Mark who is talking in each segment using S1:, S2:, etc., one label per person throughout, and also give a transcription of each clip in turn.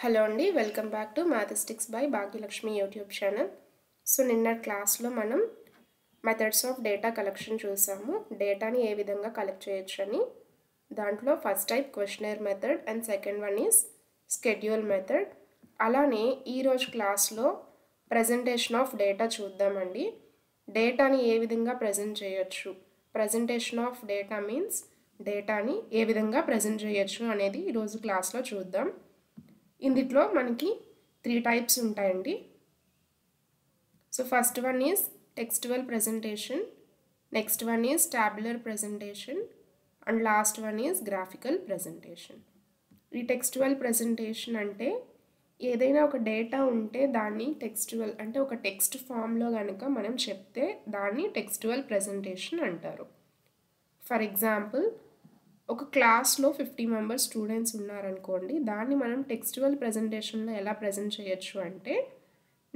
S1: Hello అండి, welcome back to mathematics by Bhagyalakshmi YouTube channel. So నిన్న క్లాస్లో మనం మెథడ్స్ ఆఫ్ డేటా కలెక్షన్ చూసాము. డేటాని ఏ విధంగా కలెక్ట్ చేయొచ్చని. దాంట్లో first type questionnaire method and second one is schedule method. అలానే ఈరోజు క్లాస్లో ప్రజెంటేషన్ ఆఫ్ డేటా చూద్దామండి. డేటాని ఏ విధంగా ప్రజెంట్ చేయొచ్చు, ప్రజెంటేషన్ ఆఫ్ డేటా మీన్స్ డేటాని ఏ విధంగా ప్రజెంట్ చేయొచ్చు అనేది ఈరోజు క్లాస్లో చూద్దాం. ఇందులో మనకి 3 టైప్స్ ఉంటాయండి. So first one is textual presentation, next one is tabular presentation and last one is graphical presentation. ఈ టెక్స్టువల్ ప్రెజెంటేషన్ అంటే ఏదైనా ఒక డేటా ఉంటే దాన్ని టెక్స్టువల్ అంటే ఒక టెక్స్ట్ ఫామ్లో కనుక మనం చెప్తే దాన్ని టెక్స్టువల్ ప్రెజెంటేషన్ అంటారు. ఫర్ ఎగ్జాంపుల్, ఒక క్లాస్లో 50 మెంబర్స్ స్టూడెంట్స్ ఉన్నారనుకోండి, దాన్ని మనం టెక్స్టువల్ ప్రెజెంటేషన్లో ఎలా ప్రజెంట్ చేయొచ్చు అంటే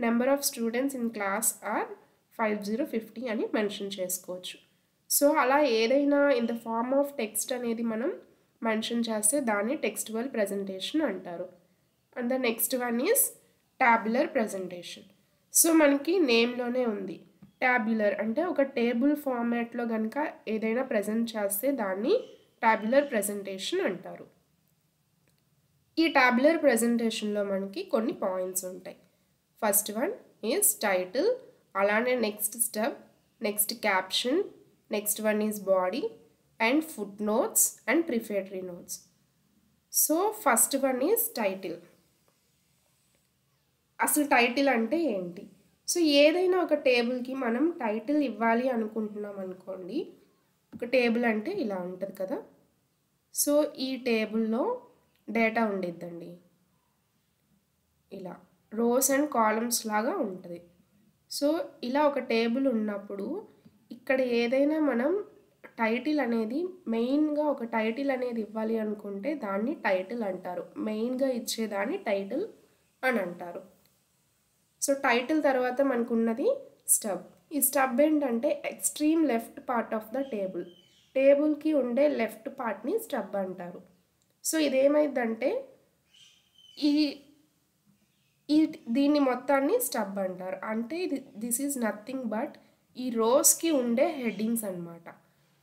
S1: number of students in class are 50 అని మెన్షన్ చేసుకోవచ్చు. సో అలా ఏదైనా in the form of text అనేది మనం మెన్షన్ చేస్తే దాన్ని టెక్స్టువల్ ప్రెజెంటేషన్ అంటారు. And the next one is tabular presentation. So మనకి నేమ్లోనే ఉంది, టాబ్యులర్ అంటే ఒక టేబుల్ ఫార్మాట్లో కనుక ఏదైనా ప్రజెంట్ చేస్తే దాన్ని టాబ్యులర్ ప్రెజెంటేషన్ అంటారు. ఈ టాబ్యులర్ ప్రెజెంటేషన్లో మనకి కొన్ని పాయింట్స్ ఉంటాయి. ఫస్ట్ వన్ ఈజ్ టైటిల్, అలానే next step, next caption, next one is body and footnotes and prefatory notes. So first one is title. అసలు టైటిల్ అంటే ఏంటి? సో ఏదైనా ఒక టేబుల్కి మనం టైటిల్ ఇవ్వాలి అనుకుంటున్నాం అనుకోండి. ఒక టేబుల్ అంటే ఇలా ఉంటుంది కదా. సో ఈ టేబుల్లో డేటా ఉండిద్దండి, ఇలా రోస్ అండ్ కాలమ్స్ లాగా ఉంటుంది. సో ఇలా ఒక టేబుల్ ఉన్నప్పుడు ఇక్కడ ఏదైనా మనం టైటిల్ అనేది మెయిన్గా ఒక టైటిల్ అనేది ఇవ్వాలి అనుకుంటే దాన్ని టైటిల్ అంటారు. మెయిన్గా ఇచ్చేదాన్ని టైటిల్ అని అంటారు. సో టైటిల్ తర్వాత మనకు ఉన్నది స్టబ్. ఈ స్టబ్ ఏంటంటే extreme left part of the table. టేబుల్కి ఉండే లెఫ్ట్ పార్ట్ని స్టబ్ అంటారు. సో ఇదేమైందంటే ఈ ఈ దీన్ని మొత్తాన్ని స్టబ్ అంటారు. అంటే దిస్ ఈజ్ నథింగ్ బట్ ఈ రోస్కి ఉండే హెడ్డింగ్స్ అన్నమాట.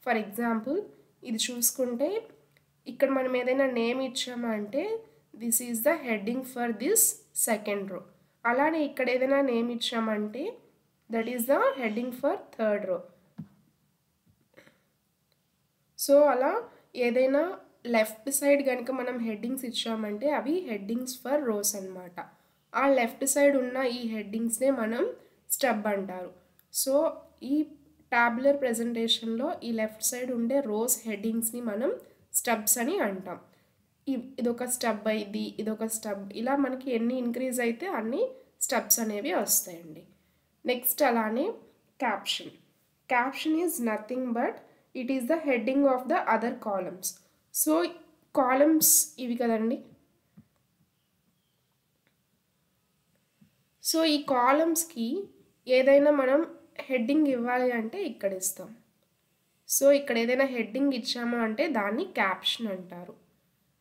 S1: ఫర్ ఎగ్జాంపుల్ ఇది చూసుకుంటే ఇక్కడ మనం ఏదైనా నేమ్ ఇచ్చామంటే this is the heading for this second row. అలానే ఇక్కడ ఏదైనా నేమ్ ఇచ్చామంటే that is the heading for third row. So అలా ఏదైనా లెఫ్ట్ సైడ్ కనుక మనం హెడ్డింగ్స్ ఇచ్చామంటే అవి హెడ్డింగ్స్ ఫర్ రోస్ అన్నమాట. ఆ లెఫ్ట్ సైడ్ ఉన్న ఈ హెడ్డింగ్స్నే మనం స్టబ్ అంటారు. సో ఈ టాబ్యులర్ ప్రెజెంటేషన్లో ఈ లెఫ్ట్ సైడ్ ఉండే రోస్ హెడ్డింగ్స్ని మనం స్టబ్స్ అని అంటాం. ఇదొక స్టబ్ అయింది, ఇదొక స్టబ్, ఇలా మనకి ఎన్ని ఇంక్రీజ్ అయితే అన్ని స్టబ్స్ అనేవి వస్తాయండి. నెక్స్ట్ అలానే caption. Caption is nothing but it is the heading of the other columns. So columns ఇవి కదండి. సో ఈ కాలమ్స్కి ఏదైనా మనం హెడ్డింగ్ ఇవ్వాలి అంటే ఇక్కడ ఇస్తాం. సో ఇక్కడ ఏదైనా హెడ్డింగ్ ఇచ్చాము అంటే దాన్ని క్యాప్షన్ అంటారు.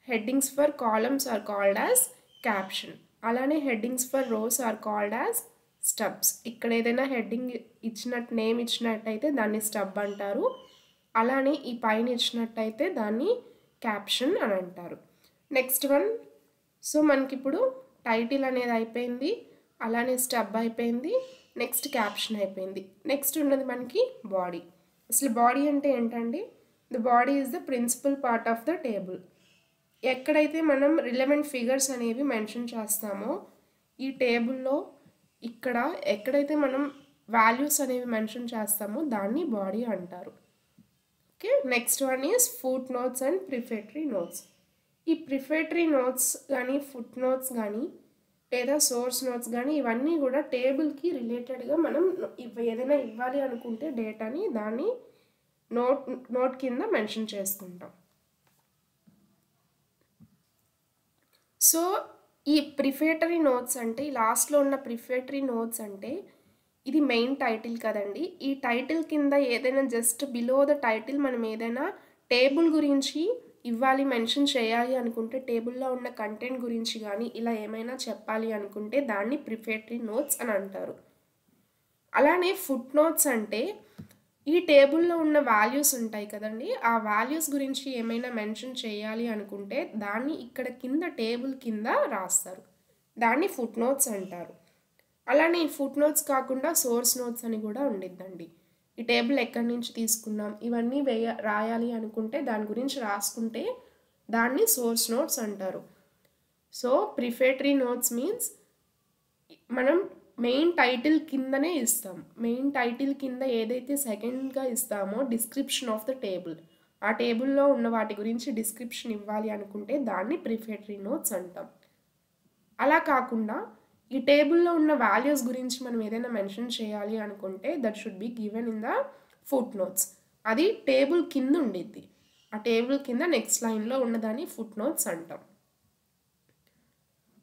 S1: Headings for columns are called as caption. అలానే headings for rows are called as stubs. ఇక్కడ ఏదైనా హెడ్డింగ్ ఇచ్చినట్టు నేమ్ ఇచ్చినట్టయితే దాన్ని స్టబ్ అంటారు. అలానే ఈ పైన ఇచ్చినట్టయితే దాన్ని క్యాప్షన్ అని అంటారు. నెక్స్ట్ వన్, సో మనకి ఇప్పుడు టైటిల్ అనేది అయిపోయింది, అలానే స్టబ్ అయిపోయింది, నెక్స్ట్ క్యాప్షన్ అయిపోయింది. నెక్స్ట్ ఉన్నది మనకి బాడీ. అసలు బాడీ అంటే ఏంటండి? The body is the principal part of the table. ఎక్కడైతే మనం రిలవెంట్ ఫిగర్స్ అనేవి మెన్షన్ చేస్తామో ఈ టేబుల్లో ఇక్కడ ఎక్కడైతే మనం వాల్యూస్ అనేవి మెన్షన్ చేస్తామో దాన్ని బాడీ అంటారు. Okay, next one is footnotes and prefatory notes. ఈ ప్రిఫేటరీ నోట్స్ కానీ ఫుట్ నోట్స్ కానీ లేదా సోర్స్ నోట్స్ కానీ ఇవన్నీ కూడా టేబుల్కి రిలేటెడ్గా మనం ఏదైనా ఇవ్వాలి అనుకుంటే డేటాని దాన్ని నోట్ కింద మెన్షన్ చేసుకుంటాం. సో ఈ ప్రిఫేటరీ నోట్స్ అంటే ఈ లాస్ట్లో ఉన్న ప్రిఫేటరీ నోట్స్ అంటే ఇది మెయిన్ టైటిల్ కదండి. ఈ టైటిల్ కింద ఏదైనా జస్ట్ బిలో ద టైటిల్ మనం ఏదైనా టేబుల్ గురించి ఇవ్వాలి, మెన్షన్ చేయాలి అనుకుంటే టేబుల్లో ఉన్న కంటెంట్ గురించి కానీ ఇలా ఏమైనా చెప్పాలి అనుకుంటే దాన్ని ప్రిఫేటరీ నోట్స్ అని అంటారు. అలానే ఫుట్ నోట్స్ అంటే ఈ టేబుల్లో ఉన్న వాల్యూస్ ఉంటాయి కదండి, ఆ వాల్యూస్ గురించి ఏమైనా మెన్షన్ చేయాలి అనుకుంటే దాన్ని ఇక్కడ కింద టేబుల్ కింద రాస్తారు, దాన్ని ఫుట్ నోట్స్ అంటారు. అలానే ఈ ఫుట్ నోట్స్ కాకుండా సోర్స్ నోట్స్ అని కూడా ఉండిద్దండి. ఈ టేబుల్ ఎక్కడి నుంచి తీసుకున్నాం ఇవన్నీ రాయాలి అనుకుంటే దాని గురించి రాసుకుంటే దాన్ని సోర్స్ నోట్స్ అంటారు. సో ప్రిఫేటరీ నోట్స్ మీన్స్ మనం మెయిన్ టైటిల్ కిందనే ఇస్తాం. మెయిన్ టైటిల్ కింద ఏదైతే సెకండ్గా ఇస్తామో డిస్క్రిప్షన్ ఆఫ్ ద టేబుల్, ఆ టేబుల్లో ఉన్న వాటి గురించి డిస్క్రిప్షన్ ఇవ్వాలి అనుకుంటే దాన్ని ప్రిఫేటరీ నోట్స్ అంటాం. అలా కాకుండా ఈ టేబుల్లో ఉన్న వాల్యూస్ గురించి మనం ఏదైనా మెన్షన్ చేయాలి అనుకుంటే that should be given in the foot notes. అది టేబుల్ కింద ఉండిద్ది, ఆ టేబుల్ కింద నెక్స్ట్ లైన్లో ఉన్నదాన్ని ఫుట్ నోట్స్ అంటాం.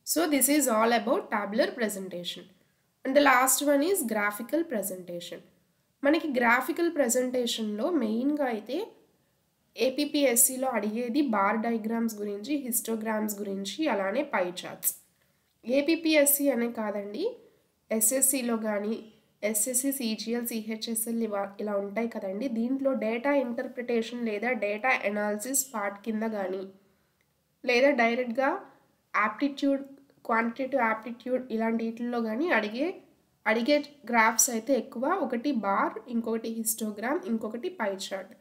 S1: So this is all about tabular presentation. And the last one is graphical presentation. మనకి గ్రాఫికల్ ప్రెజెంటేషన్లో మెయిన్గా అయితే ఏపీపీఎస్సిలో అడిగేది బార్ డయాగ్రామ్స్ గురించి, హిస్టోగ్రామ్స్ గురించి, అలానే పై చార్ట్స్. ఏపీపీఎస్సి అనే కాదండి, ఎస్ఎస్సిలో కానీ ఎస్ఎస్సి, సిజిఎల్, సిహెచ్ఎస్ఎల్ ఇలా ఉంటాయి కదండి, దీంట్లో డేటా ఇంటర్ప్రిటేషన్ లేదా డేటా ఎనాలిసిస్ పార్ట్ కింద కానీ లేదా డైరెక్ట్గా యాప్టిట్యూడ్, క్వాంటిటేటివ్ యాప్టిట్యూడ్ ఇలాంటి వీటిల్లో కానీ అడిగే గ్రాఫ్స్ అయితే ఎక్కువ. ఒకటి బార్, ఇంకొకటి హిస్టోగ్రామ్, ఇంకొకటి పై చార్ట్.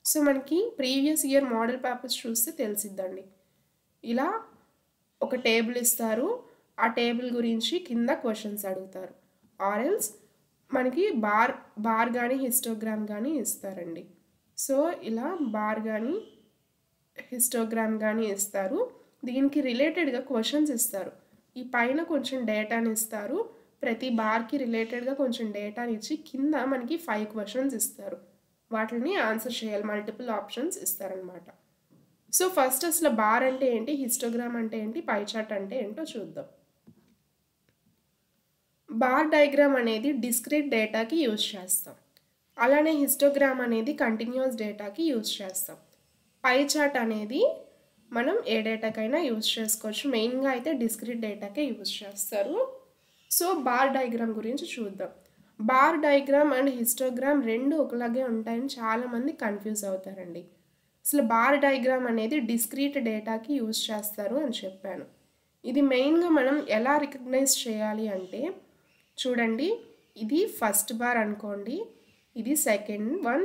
S1: సో మనకి ప్రీవియస్ ఇయర్ మోడల్ పేపర్స్ చూస్తే తెలిసిద్దండి. ఇలా ఒక టేబుల్ ఇస్తారు, ఆ టేబుల్ గురించి కింద క్వశ్చన్స్ అడుగుతారు, ఆర్ఎల్స్ మనకి బార్ కానీ హిస్టోగ్రామ్ కానీ ఇస్తారండి. సో ఇలా బార్ కానీ హిస్టోగ్రామ్ కానీ ఇస్తారు, దీనికి రిలేటెడ్గా క్వశ్చన్స్ ఇస్తారు. ఈ పైన కొంచెం డేటాని ఇస్తారు, ప్రతి బార్కి రిలేటెడ్గా కొంచెం డేటాని ఇచ్చి కింద మనకి 5 క్వశ్చన్స్ ఇస్తారు, వాటిని ఆన్సర్ చేయాలి, మల్టిపుల్ ఆప్షన్స్ ఇస్తారనమాట. సో ఫస్ట్ అసలు బార్ అంటే ఏంటి, హిస్టోగ్రామ్ అంటే ఏంటి, పై చార్ట్ అంటే ఏంటో చూద్దాం. బార్ డయాగ్రామ్ అనేది డిస్క్రీట్ డేటాకి యూజ్ చేస్తాం, అలానే హిస్టోగ్రామ్ అనేది కంటిన్యూస్ డేటాకి యూజ్ చేస్తాం. పై చార్ట్ అనేది మనం ఏ డేటాకైనా యూజ్ చేసుకోవచ్చు, మెయిన్గా అయితే డిస్క్రీట్ డేటాకే యూజ్ చేస్తారు. సో బార్ డయాగ్రామ్ గురించి చూద్దాం. బార్ డయాగ్రామ్ అండ్ హిస్టోగ్రామ్ రెండు ఒకలాగే ఉంటాయని చాలామంది కన్ఫ్యూజ్ అవుతారండి. అసలు బార్ డయాగ్రామ్ అనేది డిస్క్రీట్ డేటాకి యూజ్ చేస్తారు అని చెప్పాను. ఇది మెయిన్గా మనం ఎలా రికగ్నైజ్ చేయాలి అంటే చూడండి, ఇది ఫస్ట్ బార్ అనుకోండి, ఇది second one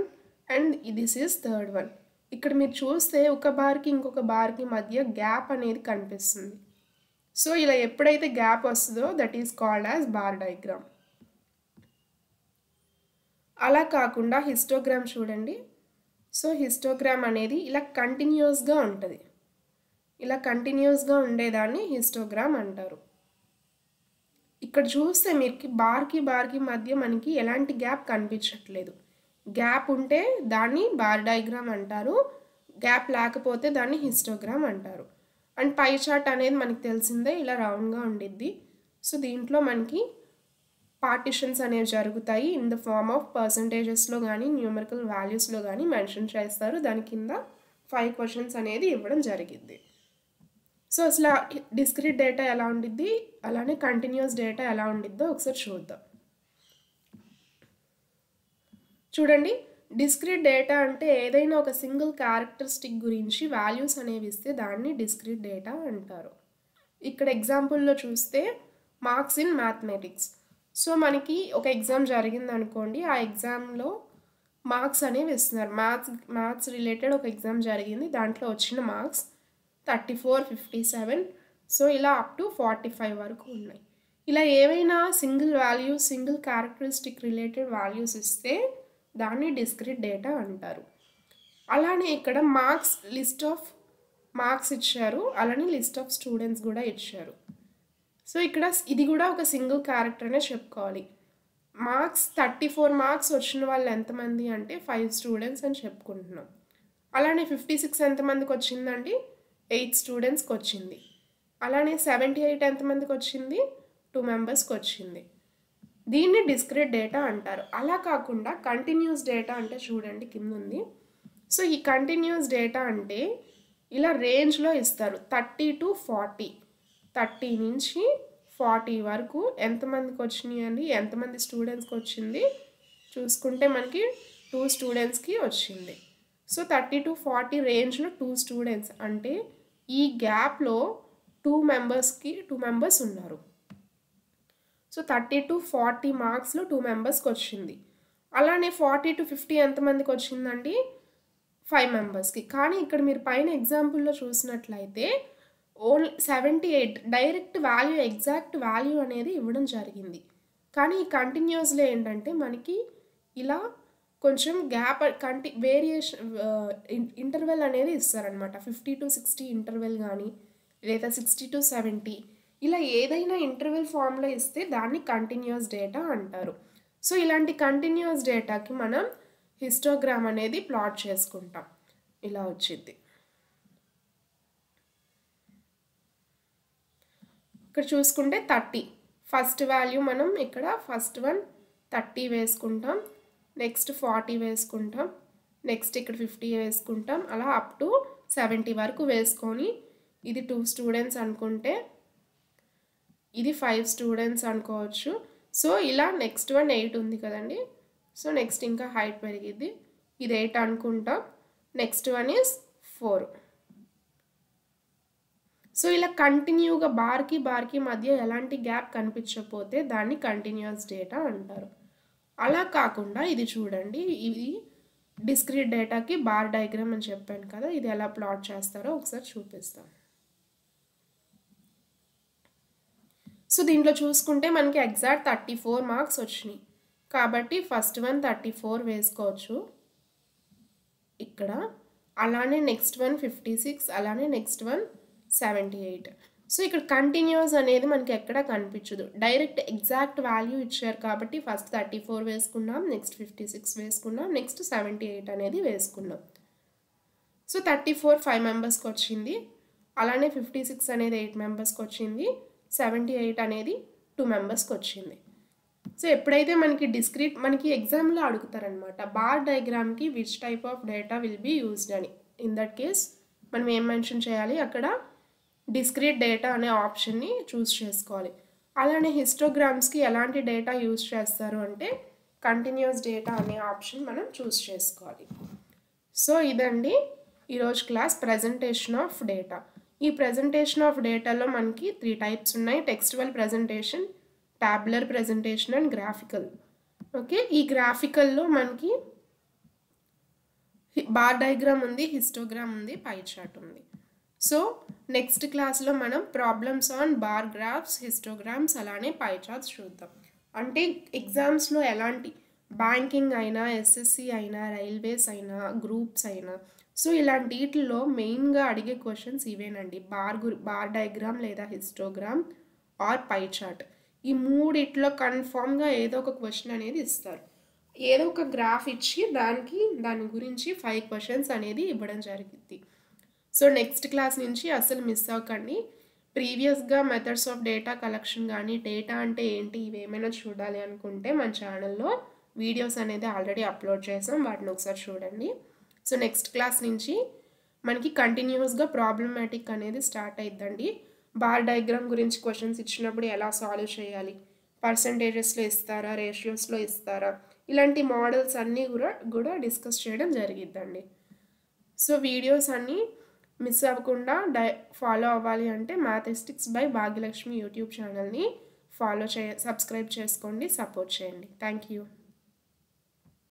S1: and this is third one. ఇక్కడ మీరు చూస్తే ఒక బార్కి ఇంకొక బార్కి మధ్య గ్యాప్ అనేది కనిపిస్తుంది. సో ఇలా ఎప్పుడైతే గ్యాప్ వస్తుందో that is called as bar diagram. అలా కాకుండా హిస్టోగ్రామ్ చూడండి. సో హిస్టోగ్రామ్ అనేది ఇలా కంటిన్యూస్గా ఉంటుంది, ఇలా కంటిన్యూస్గా ఉండేదాన్ని హిస్టోగ్రామ్ అంటారు. ఇక్కడ చూస్తే మీకు బార్కి మధ్య మనకి ఎలాంటి గ్యాప్ కనిపించట్లేదు. గ్యాప్ ఉంటే దాన్ని బార్ డయాగ్రామ్ అంటారు, గ్యాప్ లేకపోతే దాన్ని హిస్టోగ్రామ్ అంటారు. అండ్ పై చార్ట్ అనేది మనకి తెలిసిందే, ఇలా రౌండ్గా ఉండిద్ది. సో దీంట్లో మనకి పార్టిషన్స్ అనేవి జరుగుతాయి ఇన్ ద ఫార్మ్ ఆఫ్ పర్సంటేజెస్లో కానీ న్యూమరికల్ వాల్యూస్లో కానీ మెన్షన్ చేస్తారు, దాని కింద 5 క్వశ్చన్స్ అనేది ఇవ్వడం జరిగింది. సో అసలు డిస్క్రీట్ డేటా ఎలా ఉండిద్ది, అలానే కంటిన్యూస్ డేటా ఎలా ఉండిద్దో ఒకసారి చూద్దాం. చూడండి, డిస్క్రీట్ డేటా అంటే ఏదైనా ఒక సింగిల్ క్యారెక్టరిస్టిక్ గురించి వాల్యూస్ అనేవి ఇస్తే దాన్ని డిస్క్రీట్ డేటా అంటారు. ఇక్కడ ఎగ్జాంపుల్లో చూస్తే మార్క్స్ ఇన్ మ్యాథమెటిక్స్. సో మనకి ఒక ఎగ్జామ్ జరిగింది అనుకోండి, ఆ ఎగ్జామ్లో మార్క్స్ అనేవి ఇస్తున్నారు. మ్యాథ్స్ రిలేటెడ్ ఒక ఎగ్జామ్ జరిగింది, దాంట్లో వచ్చిన మార్క్స్ 34, 57, సో ఇలా అప్ టు 45 వరకు ఉన్నాయి. ఇలా ఏవైనా single value, single characteristic related values ఇస్తే దాన్ని డిస్క్రీట్ డేటా అంటారు. అలానే ఇక్కడ లిస్ట్ ఆఫ్ మార్క్స్ ఇచ్చారు, అలానే లిస్ట్ ఆఫ్ స్టూడెంట్స్ కూడా ఇచ్చారు. సో ఇక్కడ ఇది కూడా ఒక సింగిల్ క్యారెక్టర్ అనే చెప్పుకోవాలి. 34 మార్క్స్ వచ్చిన వాళ్ళు ఎంతమంది అంటే 5 స్టూడెంట్స్ అని చెప్పుకుంటున్నాం. అలానే 56 ఎంతమందికి వచ్చిందండి, 8 స్టూడెంట్స్కి వచ్చింది. అలానే 78 ఎంతమందికి వచ్చింది, 2 మెంబర్స్కి వచ్చింది. దీన్ని డిస్క్రీట్ డేటా అంటారు. అలా కాకుండా కంటిన్యూస్ డేటా అంటే చూడండి కింద ఉంది. సో ఈ కంటిన్యూస్ డేటా అంటే ఇలా రేంజ్లో ఇస్తారు 30 to 40, 30 నుంచి 40 వరకు ఎంతమందికి వచ్చినాయి అండి, ఎంతమంది స్టూడెంట్స్కి వచ్చింది చూసుకుంటే మనకి 2 స్టూడెంట్స్కి వచ్చింది. సో 30 to 40 రేంజ్లో 2 స్టూడెంట్స్ అంటే ఈ గ్యాప్లో 2 మెంబర్స్ ఉన్నారు. సో 30 to 40 మార్క్స్లో 2 మెంబర్స్కి వచ్చింది. అలానే 40 to 50 ఎంతమందికి వచ్చిందండి, 5 మెంబర్స్కి. కానీ ఇక్కడ మీరు పైన ఎగ్జాంపుల్లో చూసినట్లయితే only 78 direct value, exact value అనేది ఇవ్వడం జరిగింది. కానీ ఈ కంటిన్యూస్లో ఏంటంటే మనకి ఇలా కొంచెం గ్యాప్ వేరియేషన్ ఇంటర్వెల్ అనేది ఇస్తారనమాట. 50 to 60 ఇంటర్వెల్ కానీ లేదా 60 to 70 ఇలా ఏదైనా ఇంటర్వెల్ ఫామ్లో ఇస్తే దాన్ని కంటిన్యూస్ డేటా అంటారు. సో ఇలాంటి కంటిన్యూస్ డేటాకి మనం హిస్టోగ్రామ్ అనేది ప్లాట్ చేసుకుంటాం. ఇలా వచ్చింది. ఇక్కడ చూసుకుంటే 30 ఫస్ట్ వాల్యూ మనం ఇక్కడ ఫస్ట్ వన్ 30 వేసుకుంటాం, నెక్స్ట్ 40 వేసుకుంటాం, నెక్స్ట్ ఇక్కడ 50 వేసుకుంటాం, అలా అప్ టు 70 వరకు వేసుకొని ఇది 2 స్టూడెంట్స్ అనుకుంటే ఇది 5 స్టూడెంట్స్ అనుకోవచ్చు. సో ఇలా నెక్స్ట్ వన్ 8 ఉంది కదండి. సో నెక్స్ట్ ఇంకా హైట్ పెరిగిద్ది, ఇది 8 అనుకుంటాం, నెక్స్ట్ వన్ ఈజ్ 4. సో ఇలా కంటిన్యూగా బార్కి మధ్య ఎలాంటి గ్యాప్ కనిపించకపోతే దాన్ని కంటిన్యూస్ డేటా అంటారు. అలా కాకుండా ఇది చూడండి, ఇది డిస్క్రీట్ డేటాకి బార్ డయాగ్రామ్ అని చెప్పాను కదా, ఇది ఎలా ప్లాట్ చేస్తారో ఒకసారి చూపిస్తాను. సో దీంట్లో చూసుకుంటే మనకి ఎగ్జాక్ట్ 34 మార్క్స్ వచ్చినాయి కాబట్టి ఫస్ట్ వన్ 34 వేసుకోవచ్చు ఇక్కడ. అలానే నెక్స్ట్ వన్ 56, అలానే నెక్స్ట్ వన్ 78. సో ఇక్కడ కంటిన్యూస్ అనేది మనకి ఎక్కడ కనిపించదు, డైరెక్ట్ ఎగ్జాక్ట్ వాల్యూ ఇచ్చారు కాబట్టి ఫస్ట్ 34 వేసుకున్నాం, నెక్స్ట్ 56 వేసుకున్నాం, నెక్స్ట్ 78 అనేది వేసుకున్నాం. సో 34 5 మెంబర్స్కి వచ్చింది, అలానే 56 అనేది 8 మెంబర్స్కి వచ్చింది, 78 అనేది 2 మెంబర్స్కి వచ్చింది. సో ఎప్పుడైతే మనకి ఎగ్జామ్లో అడుగుతారనమాట బార్ డయాగ్రామ్కి which type of data will be used అని. ఇన్ దట్ కేస్ మనం ఏం మెన్షన్ చేయాలి, అక్కడ డిస్క్రీట్ డేటా అనే ఆప్షన్ని చూస్ చేసుకోవాలి. అలానే హిస్టోగ్రామ్స్కి ఎలాంటి డేటా యూజ్ చేస్తారు అంటే కంటిన్యూస్ డేటా అనే ఆప్షన్ మనం చూస్ చేసుకోవాలి. సో ఇదండి ఈరోజు క్లాస్ ప్రజెంటేషన్ ఆఫ్ డేటా. ఈ ప్రజెంటేషన్ ఆఫ్ డేటాలో మనకి 3 టైప్స్ ఉన్నాయి, textual presentation, tabular presentation and graphical. Okay, ఈ గ్రాఫికల్లో మనకి బార్ డయాగ్రామ్ ఉంది, హిస్టోగ్రామ్ ఉంది, పై చార్ట్ ఉంది. సో నెక్స్ట్ క్లాస్లో మనం problems on bar graphs, histograms అలానే పై చార్ట్స్ చూద్దాం. అంటే ఎగ్జామ్స్లో ఎలాంటి బ్యాంకింగ్ అయినా, ఎస్ఎస్సి అయినా, రైల్వేస్ అయినా, గ్రూప్స్ అయినా, సో ఇలాంటి వీటిల్లో మెయిన్గా అడిగే క్వశ్చన్స్ ఇవేనండి. బార్ డయాగ్రామ్ లేదా హిస్టోగ్రామ్ ఆర్ పై చార్ట్. ఈ మూడిట్లో కన్ఫామ్గా ఏదో ఒక క్వశ్చన్ అనేది ఇస్తారు. ఏదో ఒక గ్రాఫ్ ఇచ్చి దాని గురించి 5 క్వశ్చన్స్ అనేది ఇవ్వడం జరిగింది. సో నెక్స్ట్ క్లాస్ నుంచి అసలు మిస్ అవ్వకండి. ప్రీవియస్గా మెథడ్స్ ఆఫ్ డేటా కలెక్షన్ కానీ, డేటా అంటే ఏంటి, ఇవేమైనా చూడాలి అనుకుంటే మన ఛానల్లో వీడియోస్ అనేది ఆల్రెడీ అప్లోడ్ చేసాం, వాటిని ఒకసారి చూడండి. సో నెక్స్ట్ క్లాస్ నుంచి మనకి కంటిన్యూస్గా ప్రాబ్లమాటిక్ అనేది స్టార్ట్ అయిద్దండి. బార్ డయాగ్రామ్ గురించి క్వశ్చన్స్ ఇచ్చినప్పుడు ఎలా సాల్వ్ చేయాలి, పర్సంటేజెస్లో ఇస్తారా, రేషియోస్లో ఇస్తారా, ఇలాంటి మోడల్స్ అన్నీ కూడా డిస్కస్ చేయడం జరిగిద్దండి. సో వీడియోస్ అన్నీ మిస్ అవ్వకుండా ఫాలో అవ్వాలి అంటే మ్యాథమెటిక్స్ బై భాగ్యలక్ష్మి యూట్యూబ్ ఛానల్ని సబ్స్క్రైబ్ చేసుకోండి, సపోర్ట్ చేయండి. Thank you.